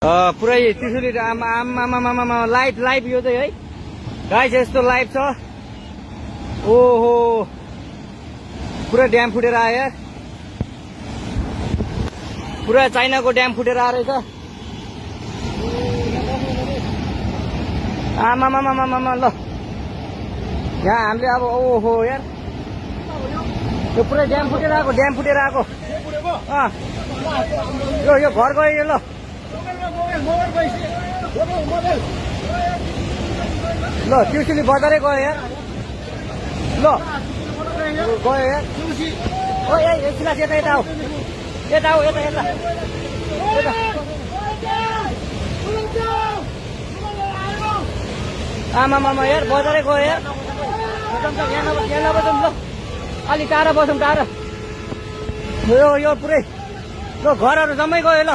पुरै त्रिशुली आमा लाइभ यो चाहिँ है गाइस यस्तो लाइभ छ। ओहो पुरा ड्याम फुटेर आयो यार, पुरा चाइनाको ड्याम फुटेर आएर रहेछ। आमामामामामा ल यहाँ हामीले अब ओहो यार यो पुरै ड्याम फुटेर आएको यो घर गयो यो। ल त्रिशुली बजारै गयो यार, ल गयो यार। ओ एकछिन यता आऊ, यता आमामामा यार बजारै गयो यार। यहाँ नबसौँ ल, अलि टाढा बसौँ टाढा। यो पुरै ल घरहरू जम्मै गयो ल।